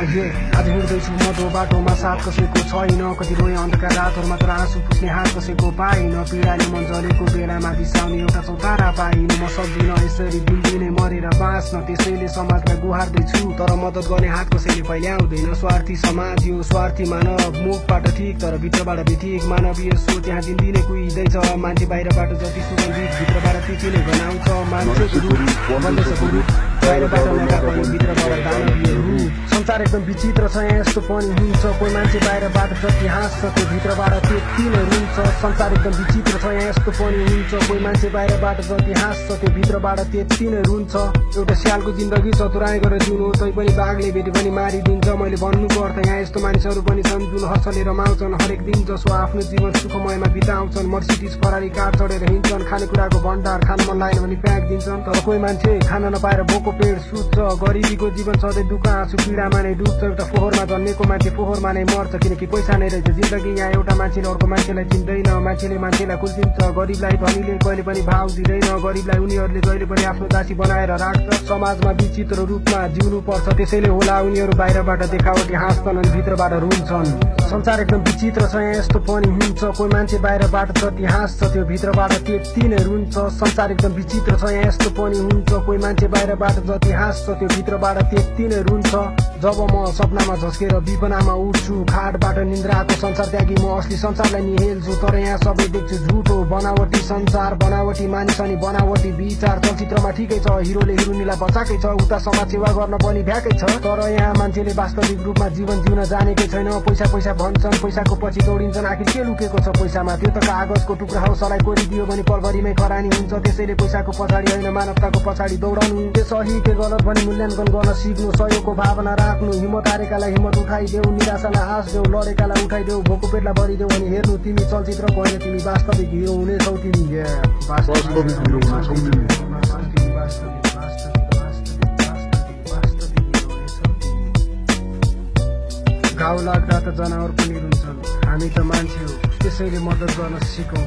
आज हिँड्दैछु म दो बाटोमा साथ कसैको छैन कति रोएँ अन्धकार रातहरूमा तर आँसु पुस्ने हात कसैको पाइन पीडाले मन जलेको बेलामा बिसाउने एउटा चौतारा पाइन म सक्दिनँ यसरी दिनदिनै मरेर बाँच्न त्यसैले समाजलाई गुहार्दैछु तर मद्दत गर्ने हात कसैले पहिले आउँदैन स्वार्थी समाज यो स्वार्थी मानव मुखबाट ठिक तर भित्रबाट बिथिक मानवीय सोच त्यहाँ दिनदिनै कुहिँदैछ मान्छे बाहिरबाट जति सुगन्धित भित्रबाट त्यति नै गनाउँछ मान्छेको रूप बन्दैछ रूप बाहिरबाट नका पनि भित्रबाट दानवीय रूप संसार एकदम विचित्र छ यहाँ यस्तो पनि हुन्छ कोही मान्छे बाहिरबाट जति हाँस्छ त्यो भित्रबाट त्यति नै रुन्छ संसार एकदम विचित्र छ यहाँ यस्तो पनि हुन्छ कोही मान्छे बाहिरबाट जति हाँस्छ त्यो भित्रबाट त्यति नै रुन्छ एउटा स्यालको जिन्दगी चतुराई गरेर जिउनु तैपनि बाघले भेटे पनि मारिदिन्छ मैले भन्नुको अर्थ यहाँ यस्तो मानिसहरू पनि छन् जुन हँसले रमाउँछन् हरेक दिन जसो आफ्नो जीवन सुखमयमा बिताउँछन् मर्सिडिज फरारी कार चढेर हिँड्छन् खानेकुराको भण्डार खान मन लागेन भने प्याक दिन्छन् तर कोही मान्छे खान नपाएर भोको पेट सुत्छ गरिबीको जीवन सधैँ दुःख आँसु पीडामा नै डुब्छ एउटा फोहोरमा जन्मेको मान्छे फोहोरमा नै मर्छ किनकि पैसा नै रहेछ जिन्दगी यहाँ एउटा मान्छेले अर्को मान्छेलाई चिन्दैन मान्छेले मान्छेलाई कुल्चिन्छ गरिबलाई धनीले कहिले पनि भाव दिँदैन गरिबलाई उनीहरूले जहिले पनि आफ्नो दासी बनाएर राख्छ समाजमा विचित्र रूपमा जिउनु पर्छ त्यसैले होला उनीहरू बाहिरबाट देखावटी हाँस्छन् अनि भित्रबाट रुन्छन् संसार एकदम विचित्र छ यहाँ यस्तो पनि हुन्छ कोही मान्छे बाहिरबाट जति हाँस्छ त्यो भित्रबाट त्यति नै रुन्छ संसार एकदम विचित्र छ यहाँ यस्तो पनि हुन्छ कोही मान्छे बाहिरबाट जति हाँस्छ त्यो भित्रबाट त्यति नै रुन्छ जब म सपनामा झस्केर विपनामा उठ्छु खाटबाट निन्द्राको संसार त्यागी म असली संसारलाई निहेल्छु तर यहाँ सबै देख्छु झुटो बनावटी संसार बनावटी मानिस अनि बनावटी विचार चलचित्रमा ठिकै छ हिरोले हिरोइनलाई बचाएकै छ उता समाज सेवा गर्न पनि भ्याकै छ तर यहाँ मान्छेले वास्तविक रूपमा जीवन जिउन जानेकै छैन पैसा पैसा भन्छन् पैसाको पछि दौडिन्छन् आखिर के लुकेको छ पैसामा त्यो त कागजको टुक्रा हो सलाई कोरिदियो भने पलभरिमै खरानी हुन्छ त्यसैले पैसाको पछाडि होइन मानवताको पछाडि दौडाउनु के सही के गलत भनी मूल्याङ्कन गर्न सिक्नु सहयोगको भावना राख्नु हिम्मत हारेकालाई हिम्मत उठाइदेऊ निराशालाई हाँस देऊ लडेकालाई उठाइदेऊ भोको पेटलाई भरिदेऊ अनि हेर्नु तिमी चलचित्र होइन तिमी वास्तविक हिरो हुनेछौ तिमी घाउ लाग्दा त जनावर पनि रुन्छन् हामी त मान्छे हो त्यसैले मद्दत गर्न सिकौँ।